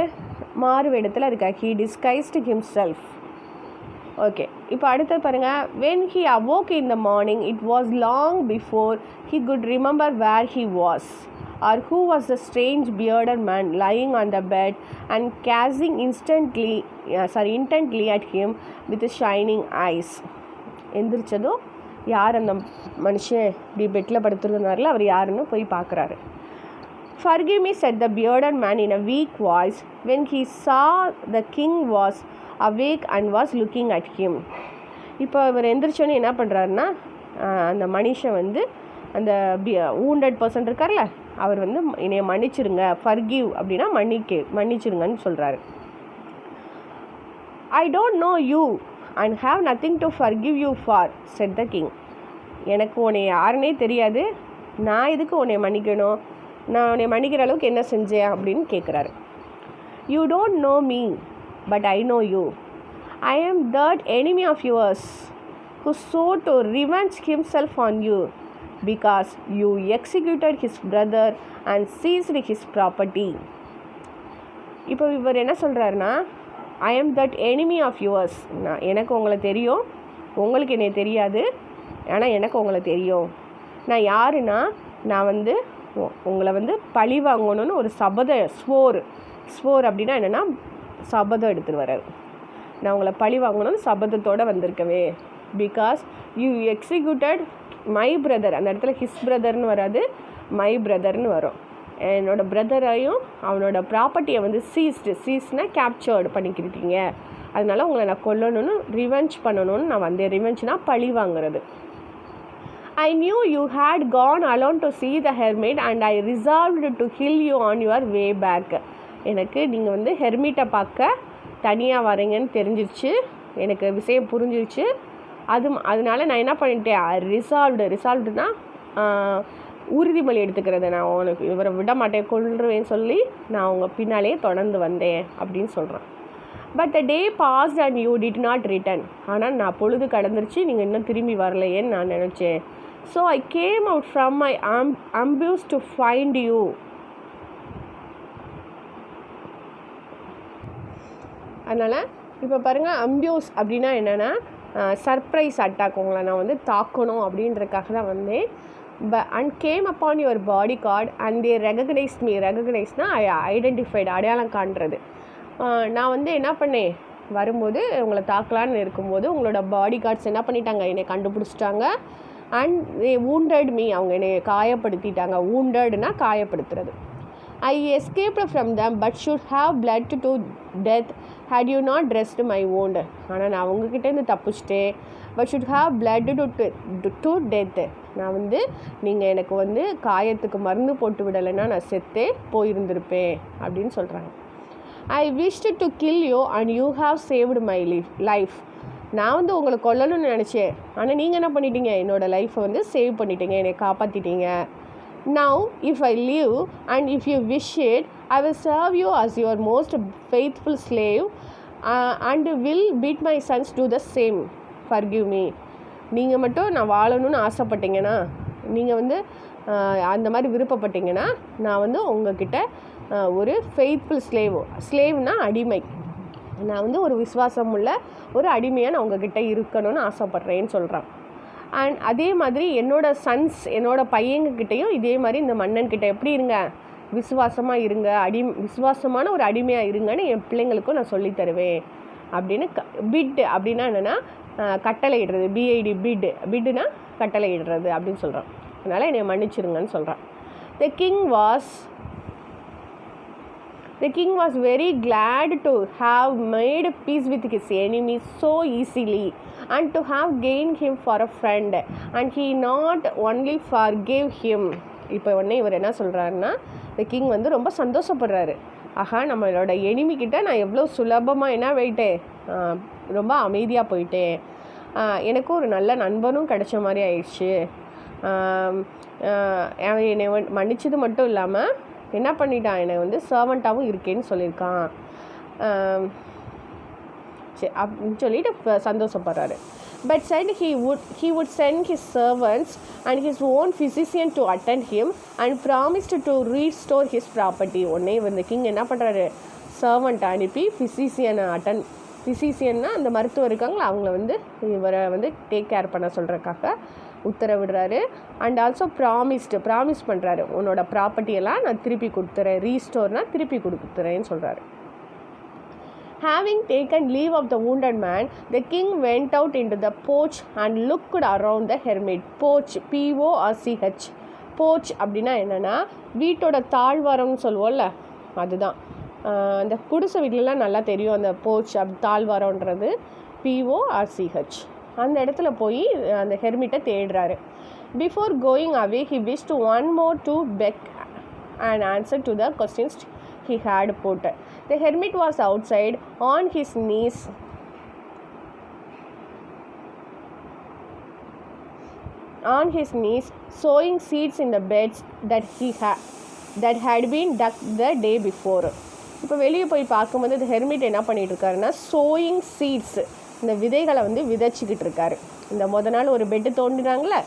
மாறு வேடத்தில் இருக்கார். he disguised himself. ஓகே, இப்போ அடுத்து பாருங்கள். when he awoke in the morning it was long before he could remember where he was or who was the strange bearded man lying on the bed and gazing intently at him with shining eyes. எந்திரிச்சதும் யார் அந்த மனுஷன் இப்படி பெட்டில் படுத்துருந்தாரில் அவர் யாருன்னு போய் பார்க்குறாரு. Forgive me, said the bearded man in a weak voice, when he saw the king was awake and was looking at him. இப்போ இவர் எந்திரிச்சோன்னே என்ன பண்ணுறாருன்னா, அந்த மனுஷன் வந்து அந்த wounded பர்சன் இருக்கார்ல, அவர் வந்து என்னைய மன்னிச்சிருங்க, ஃபர்கிவ் அப்படின்னா மன்னிச்சிருங்கன்னு சொல்கிறாரு. I don't know you and have nothing to forgive you for, said the king. எனக்கு உன்னை யாருன்னே தெரியாது, நான் எதுக்கு உன்னை மன்னிக்கணும், நான் உன்னை மன்னிக்கிற அளவுக்கு என்ன செஞ்சேன் அப்படின்னு கேட்குறாரு. You don't know me, but I know you. I am that enemy of yours who sought to revenge himself on you because you executed his brother and seized his property. இப்போ இவர் என்ன சொல்கிறாருன்னா, I am that enemy of yours. எனக்கு உங்களை தெரியும், உங்களுக்கு என்னை தெரியாது, ஆனால் எனக்கு உங்களை தெரியும். நான் யாருன்னா, நான் வந்து உங்களை வந்து பழி வாங்கணும்னு ஒரு ஸ்வோர் அப்படின்னா என்னென்னா சபதம் எடுத்துகிட்டு வர்றாரு. நான் உங்களை பழி வாங்கணும்னு சபதத்தோடு வந்திருக்கவே. Because you executed my brother, அந்த இடத்துல ஹிஸ் பிரதர்னு வராது, மை பிரதர்னு வரும். என்னோட பிரதரையும் அவனோட ப்ராப்பர்ட்டியை வந்து சீஸ்னால் கேப்சர்டு பண்ணிக்கிட்டீங்க, அதனால உங்களை நான் கொல்லணும்னு ரிவெஞ்ச் பண்ணணும்னு நான் வந்தேன். ரிவெஞ்ச்னால் பழி வாங்குறது. I knew you had gone alone to see the hermit and I resolved to kill you on your way back. எனக்கு நீங்கள் வந்து ஹெர்மிட்டை பார்க்க தனியாக வரீங்கன்னு தெரிஞ்சிருச்சு, எனக்கு விஷயம் புரிஞ்சிருச்சு. அதனால நான் என்ன பண்ணிட்டேன், ரிசால்வ்டுனா உறுதிமொழி எடுத்துக்கிறது, நான் உனக்கு இவரை விட மாட்டேன், கொல்லுவேன்னு சொல்லி நான் உங்கள் பின்னாலேயே தொடர்ந்து வந்தேன் அப்படின்னு சொல்கிறேன். But the day passed and you did not return. ஆனால் நான் பொழுது கடந்துருச்சு, நீங்கள் இன்னும் திரும்பி வரலையேன்னு நான் நினச்சேன். So I came out from my ambush to find you. அதனால் இப்போ பாருங்கள், அம்பியூஸ் அப்படின்னா என்னென்னா சர்ப்ரைஸ் அட்டாக், உங்களை நான் வந்து தாக்கணும் அப்படின்றதுக்காக தான் வந்தேன். And came upon your bodyguard and they recognise me. ரெகக்னைஸ்னால் ஐடென்டிஃபைடு, அடையாளம் காண்றது. நான் வந்து என்ன பண்ணேன், வரும்போது உங்களை தாக்கலான்னு இருக்கும்போது உங்களோட பாடி கார்ட்ஸ் என்ன பண்ணிட்டாங்க, என்னை கண்டுபிடிச்சிட்டாங்க. அண்ட் தே wounded மீ, அவங்க என்னை காயப்படுத்திட்டாங்க. woundedனா காயப்படுத்துறது. I escaped from them but should have blood to death had you not dressed my wound. ஆனால் நான் அவங்கக்கிட்டேருந்து தப்பிச்சிட்டேன். But should have blood to death. நான் வந்து நீங்கள் எனக்கு வந்து காயத்துக்கு மருந்து போட்டு விடலைன்னா நான் செத்தே போயிருந்திருப்பேன் அப்படின்னு சொல்கிறாங்க. ஐ wished to kill you and you have saved my life. நான் வந்து உங்களை கொல்லணும்னு நினச்சேன், ஆனால் நீங்கள் என்ன பண்ணிட்டீங்க, என்னோடய லைஃப்பை வந்து சேவ் பண்ணிட்டீங்க, என்னை காப்பாற்றிட்டீங்க. Now if I live and if you wish it, I will serve you as your most faithful slave and will bid my sons do the same. Forgive me. நீங்கள் மட்டும் நான் வாழணும்னு ஆசைப்பட்டீங்கன்னா, நீங்கள் வந்து அந்த மாதிரி விருப்பப்பட்டீங்கன்னா, நான் வந்து உங்ககிட்ட ஒரு ஃபெய்த்ஃபுல் ஸ்லேவ்னா அடிமை, நான் வந்து ஒரு விசுவாசம் உள்ள ஒரு அடிமையாக நான் உங்ககிட்ட இருக்கணும்னு ஆசைப்பட்றேன்னு சொல்கிறான். அண்ட் அதே மாதிரி என்னோடய சன்ஸ், என்னோடய பையங்கக்கிட்டையும் இதே மாதிரி இந்த மன்னன்கிட்ட எப்படி இருங்க, விசுவாசமாக இருங்க, விசுவாசமான ஒரு அடிமையாக இருங்கன்னு என் பிள்ளைங்களுக்கும் நான் சொல்லித்தருவேன் அப்படின்னு. பிட் அப்படின்னா என்னென்னா கட்டளையிடுறது, பிஐடி பிட்டுனா கட்டளையிடுறது அப்படின்னு சொல்கிறான். அதனால் என்னை மன்னிச்சிருங்கன்னு சொல்கிறான். The king was very glad to have made peace with his enemy so easily and to have gained him for a friend, and he not only forgave him. இப்போ உடனே இவர் என்ன சொல்கிறாருன்னா, the king வந்து ரொம்ப சந்தோஷப்படுறாரு. ஆஹா, நம்மளோட எனிமிக்கிட்ட நான் எவ்வளோ சுலபமாக என்ன போயிட்டேன், ரொம்ப அமைதியாக போயிட்டேன், எனக்கும் ஒரு நல்ல நண்பனும் கிடைச்ச மாதிரி ஆயிடுச்சு. என்னை மன்னிச்சது மட்டும் இல்லாமல் என்ன பண்ணிட்டான், என்னை வந்து சர்வெண்ட்டாகவும் இருக்கேன்னு சொல்லியிருக்கான் சரி அப்படின்னு சொல்லிட்டு சந்தோஷப்படுறாரு. But said he would send his servants and his own physician to attend him and promised to restore his property. உடனே இந்த கிங் என்ன பண்ணுறாரு, சர்வெண்ட்டை அனுப்பி ஃபிசிஷியன்னா அந்த மருத்துவர் இருக்காங்களா, அவங்கள வந்து இவரை வந்து டேக் கேர் பண்ண சொல்கிறதுக்காக உத்தரவிடுறாரு. அண்ட் ஆல்சோ ப்ராமிஸ் பண்ணுறாரு, உன்னோட ப்ராப்பர்ட்டியெல்லாம் நான் திருப்பி கொடுத்துறேன், ரீஸ்டோர்னால் திருப்பி கொடுத்துறேன்னு சொல்கிறாரு. Having taken leave of the wounded man, the king went out into the porch and looked around the hermit. Porch, P-O-R-C-H. போர்ச் அப்படின்னா என்னென்னா வீட்டோட தாழ்வாரம்னு சொல்லுவோம்ல, அதுதான். அந்த குடிசை வீட்டிலலாம் நல்லா தெரியும் அந்த போர்ச் தாழ்வாரம்ன்றது, PORCH. அந்த இடத்துல போய் அந்த ஹெர்மிட்டை தேடுறாரு. Before going away he wish to one more to beg and answer to the questions he had put. The hermit was outside on his knees sowing seeds in the beds that had been dug the day before. இப்போ வெளியே போய் பார்க்கும்போது இந்த ஹெர்மிட் என்ன பண்ணிட்டு இருக்காருன்னா sowing seeds, இந்த விதைகளை வந்து விதைச்சிக்கிட்டு இருக்காரு. இந்த நாள் ஒரு பெட்டு தோண்டினாங்களே,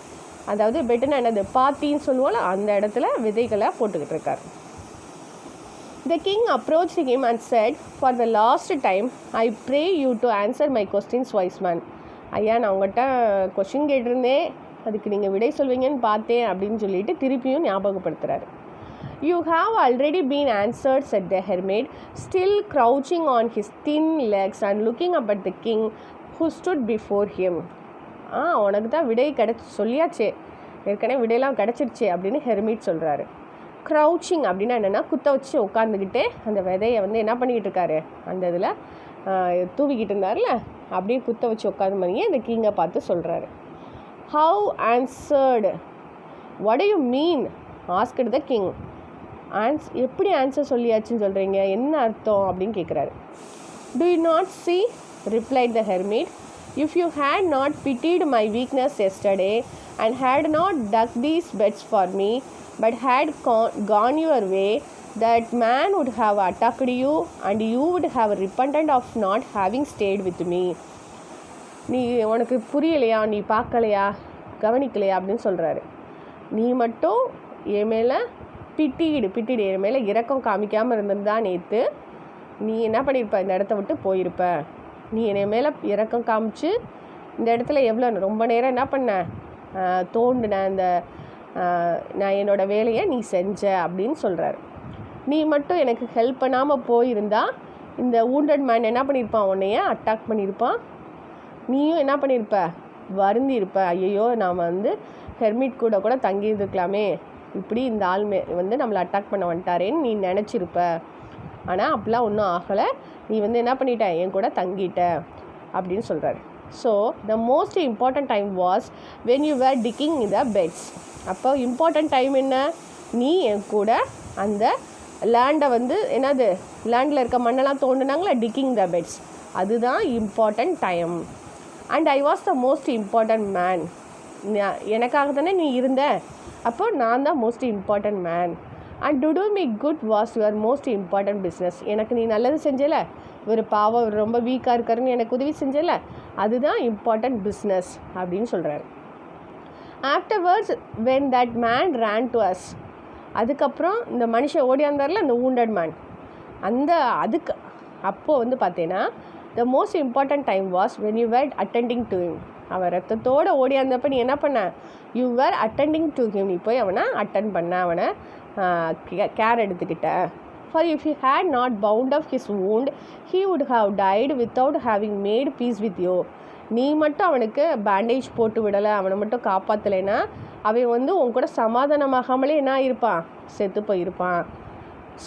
அதாவது பெட்டுனா என்னது, பாத்தின்னு சொல்லுவோம்ல, அந்த இடத்துல விதைகளை போட்டுக்கிட்டு இருக்காரு. The king approached him and said, "For the last time, I pray you to answer my questions, wise man." ஐயா, நான் உங்கள்கிட்ட கொஸ்டின் கேட்டிருந்தேன், அதுக்கு நீங்கள் விடை சொல்வீங்கன்னு பார்த்தேன் அப்படின்னு சொல்லிட்டு திருப்பியும் ஞாபகப்படுத்துகிறாரு. "You have already been answered," said the hermit, still crouching on his thin legs and looking up at the king who stood before him. உனக்கு தான் விடை சொல்லியாச்சே, ஏற்கனவே விடையெல்லாம் கிடச்சிருச்சே அப்படின்னு ஹெர்மிட் சொல்கிறாரு. க்ரௌச்சிங் அப்படின்னா என்னென்னா குத்த வச்சு உட்காந்துக்கிட்டே அந்த விதையை வந்து என்ன பண்ணிக்கிட்டு இருக்காரு, அந்த இதில் தூவிக்கிட்டு இருந்தார்ல, அப்படியே குத்த வச்சு உட்காந்து பண்ணியே இந்த கிங்கை பார்த்து சொல்கிறாரு. How answered, what to you mean, asked the king. எப்படி ஆன்சர் சொல்லியாச்சுன்னு சொல்கிறீங்க, என்ன அர்த்தம் அப்படின்னு கேட்குறாரு. To you not see, replied the hermit, if you had not pitied my weakness yesterday and had not dug these beds for me but had gone your way, that man would have attacked you and you would have repented of not having stayed with me. நீ உனக்கு புரியலையா, நீ பார்க்கலையா, கவனிக்கலையா அப்படின்னு சொல்கிறாரு. நீ மட்டும் என் மேலே பிட்டிடு என் மேலே இரக்கம் காமிக்காமல் இருந்திருந்தா நேற்று நீ என்ன பண்ணியிருப்ப, இந்த இடத்த விட்டு போயிருப்ப. நீ என் மேலே இரக்கம் காமிச்சு இந்த இடத்துல ரொம்ப நேரம் என்ன பண்ண, தோண்டின, அந்த நான் என்னோடய வேலையை நீ செஞ்ச அப்படின்னு சொல்கிறாரு. நீ மட்டும் எனக்கு ஹெல்ப் பண்ணாமல் போயிருந்தா இந்த wounded man என்ன பண்ணியிருப்பான், உன்னைய அட்டாக் பண்ணியிருப்பான். நீயும் என்ன பண்ணியிருப்ப, வருந்தி இருப்ப, ஐயோ நாம் வந்து ஹெர்மிட் கூட தங்கியிருக்கலாமே, இப்படி இந்த ஆள் வந்து நம்மளை அட்டாக் பண்ண வந்துட்டாரேன்னு நீ நினச்சிருப்ப. ஆனால் அப்படிலாம் ஒன்றும் ஆகலை, நீ வந்து என்ன பண்ணிட்ட, என் கூட தங்கிட்ட அப்படின்னு சொல்கிறாரு. So the most important time was when you were digging in the beds. அப்போ இம்பார்ட்டன்ட் டைம் என்ன, நீ என் கூட அந்த லேண்டை வந்து என்னது, லேண்டில் இருக்க மண்ணெல்லாம் தோண்டினாங்களே, டிக்கிங் த பெட்ஸ், அதுதான் important time. And I was the most important man. எனக்காக தானே நீ இருந்த, அப்போ நான் தான் most important man. And to me good was your most important business. எனக்கு நீ நல்லது செஞ்சல, ஒரு பாவம் ரொம்ப வீக்காக இருக்காருன்னு எனக்கு உதவி செஞ்சல, அதுதான் இம்பார்ட்டன்ட் பிஸ்னஸ் அப்படின்னு சொல்கிறாரு. Afterwards when that man ரேன் to us, அதுக்கப்புறம் இந்த மனுஷன் ஓடியாந்தார்ல, அந்த wounded man, அதுக்கு அப்போது வந்து பார்த்தீங்கன்னா the most important time was when you were attending to him. அவன் ரத்தத்தோடு ஓடியாந்தப்போ நீ என்ன பண்ண, you were attending to him, நீ போய் அவனை அட்டன் பண்ண, அவனை கேர் எடுத்துக்கிட்ட. For if he had not bound up his wound, he would have died without having made peace with you. நீ மட்டும் அவனுக்கு பேண்டேஜ் போட்டு விடலை, அவனை மட்டும் காப்பாற்றலைன்னா அவன் வந்து உன் கூட சமாதானமாகாமலே என்ன இருப்பான், செத்து போயிருப்பான்.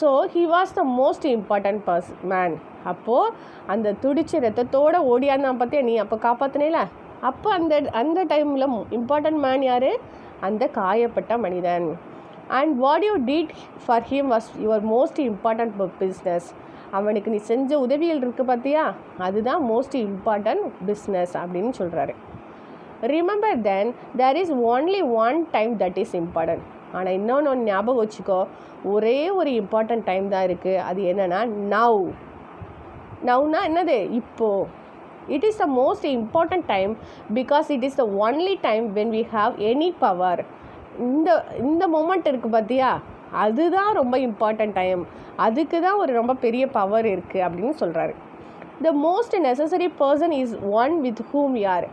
So he was the most important man. அப்போது அந்த துடிச்சு ரத்தத்தோடு ஓடியாந்தான் பார்த்தியா, நீ அப்போ காப்பாற்றினேல, அப்போ அந்த டைமில் இம்பார்ட்டன்ட் மேன் யார், அந்த காயப்பட்ட மனிதன். And what you did for him was your most important business. அவனுக்கு நீ செஞ்ச உதவிகள் இருக்குது பார்த்தியா, அதுதான் மோஸ்ட் இம்பார்ட்டன்ட் பிஸ்னஸ் அப்படின்னு சொல்கிறாரு. Remember then there is only one time that is important. ஆனால் இன்னொன்று ஞாபகம் வச்சுக்கோ, ஒரே ஒரு இம்பார்ட்டன்ட் டைம் தான் இருக்குது, அது என்னென்னா நவ். நவ்னா என்னது, இப்போது. It is the most important time because it is the only time when we have any power. இந்த மொமெண்ட் இருக்குது பார்த்தியா, அதுதான் ரொம்ப இம்பார்ட்டன்ட் டைம், அதுக்கு தான் ஒரு ரொம்ப பெரிய பவர் இருக்குது அப்படின்னு சொல்கிறாரு. The most necessary person is one with whom யார்.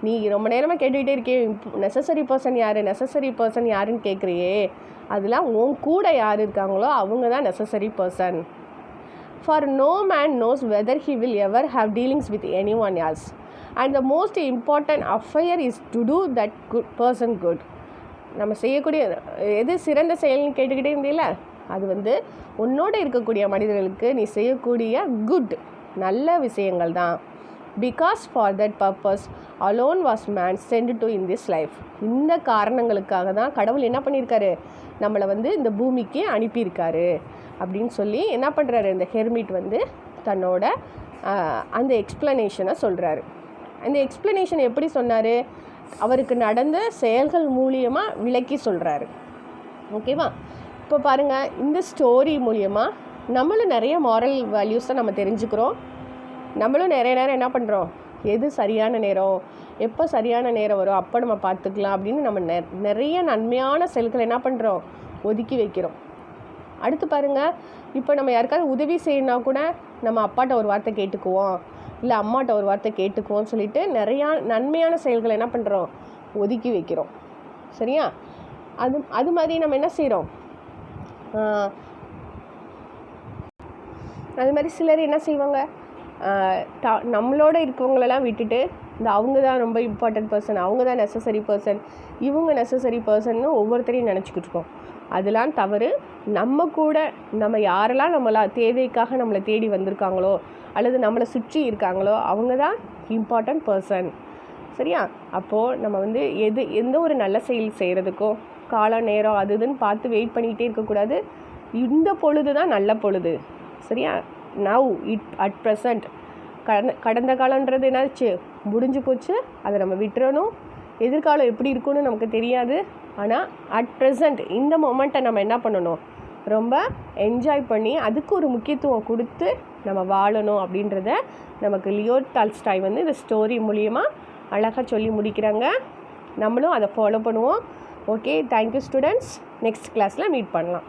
நீ ரொம்ப நேரமாக கேட்டுக்கிட்டே இருக்கே, நெசசரி பர்சன் யாருன்னு கேட்குறியே, அதெல்லாம் உன் கூட யார் இருக்காங்களோ அவங்க தான் necessary person. For no man knows whether he will ever have dealings with any one else and the most important affair is to do that person good. நம்ம செய்யக்கூடிய எது சிறந்த செயல்னு கேட்டுக்கிட்டே இருந்தீங்களா, அது வந்து உன்னோட இருக்கக்கூடிய மனிதர்களுக்கு நீ செய்யக்கூடிய குட் நல்ல விஷயங்கள் தான். Because for that purpose alone was man sent டு இன் திஸ் லைஃப். இந்த காரணங்களுக்காக தான் கடவுள் என்ன பண்ணியிருக்காரு, நம்மளை வந்து இந்த பூமிக்கு அனுப்பியிருக்காரு அப்படின்னு சொல்லி என்ன பண்ணுறாரு, இந்த ஹெர்மிட் வந்து தன்னோட அந்த எக்ஸ்ப்ளனேஷனை சொல்கிறாரு. அந்த எக்ஸ்ப்ளனேஷன் எப்படி சொன்னார், அவருக்கு நடந்த செயல்கள் மூலியமாக விளக்கி சொல்கிறாரு. ஓகேவா? இப்போ பாருங்கள், இந்த ஸ்டோரி மூலியமாக நம்மளும் நிறைய மாரல் வேல்யூஸை நம்ம தெரிஞ்சுக்கிறோம். நம்மளும் நிறைய நேரம் என்ன பண்ணுறோம், எது சரியான நேரம், எப்போ சரியான நேரம் வரும் அப்போ நம்ம பார்த்துக்கலாம் அப்படின்னு நம்ம நிறைய நன்மையான செயல்களை என்ன பண்ணுறோம், ஒதுக்கி வைக்கிறோம். அடுத்து பாருங்கள், இப்போ நம்ம யாருக்காவது உதவி செய்யணுன்னா கூட நம்ம அப்பாட்ட ஒரு வார்த்தை கேட்டுக்குவோம், இல்லை அம்மாட்ட ஒரு வார்த்தை கேட்டுக்குவோம்னு சொல்லிட்டு நிறையா நன்மையான செயல்களை என்ன பண்ணுறோம், ஒதுக்கி வைக்கிறோம். சரியா? அது மாதிரி நம்ம என்ன செய்கிறோம், அது மாதிரி சிலர் என்ன செய்வாங்க, நம்மளோட இருக்கவங்களெல்லாம் விட்டுட்டு இந்த அவங்க தான் ரொம்ப இம்பார்ட்டன்ட் பர்சன், அவங்க தான் நெசசரி பர்சன், இவங்க நெசசரி பர்சன்னு ஒவ்வொருத்தரையும் நினச்சிக்கிட்டு இருக்கோம். அதெல்லாம் தவறு. நம்ம கூட நம்ம யாரெல்லாம் தேவைக்காக நம்மளை தேடி வந்திருக்காங்களோ அல்லது நம்மளை சுற்றி இருக்காங்களோ அவங்க தான் இம்பார்ட்டன்ட் பர்சன். சரியா? அப்போது நம்ம வந்து எந்த ஒரு நல்ல செயல் செய்கிறதுக்கும் காலம் நேரம் அது இதுன்னு பார்த்து வெயிட் பண்ணிக்கிட்டே இருக்கக்கூடாது. இந்த பொழுது தான் நல்ல பொழுது. சரியா? Now at present. கடந்த காலன்றது என்னாச்சு, முடிஞ்சு போச்சு, அதை நம்ம விட்டுறணும். எதிர்காலம் எப்படி இருக்குன்னு நமக்கு தெரியாது. ஆனால் அட் ப்ரெசண்ட் இந்த மொமெண்ட்டை நம்ம என்ன பண்ணணும், ரொம்ப என்ஜாய் பண்ணி அதுக்கு ஒரு முக்கியத்துவம் கொடுத்து நம்ம வாழணும் அப்படின்றத நமக்கு லியோ டால்ஸ்டாய் வந்து இந்த ஸ்டோரி மூலியமாக அழகாக சொல்லி முடிக்கிறாங்க. நம்மளும் அதை ஃபாலோ பண்ணுவோம். Okay, thank you students. நெக்ஸ்ட் கிளாஸில் மீட் பண்ணலாம்.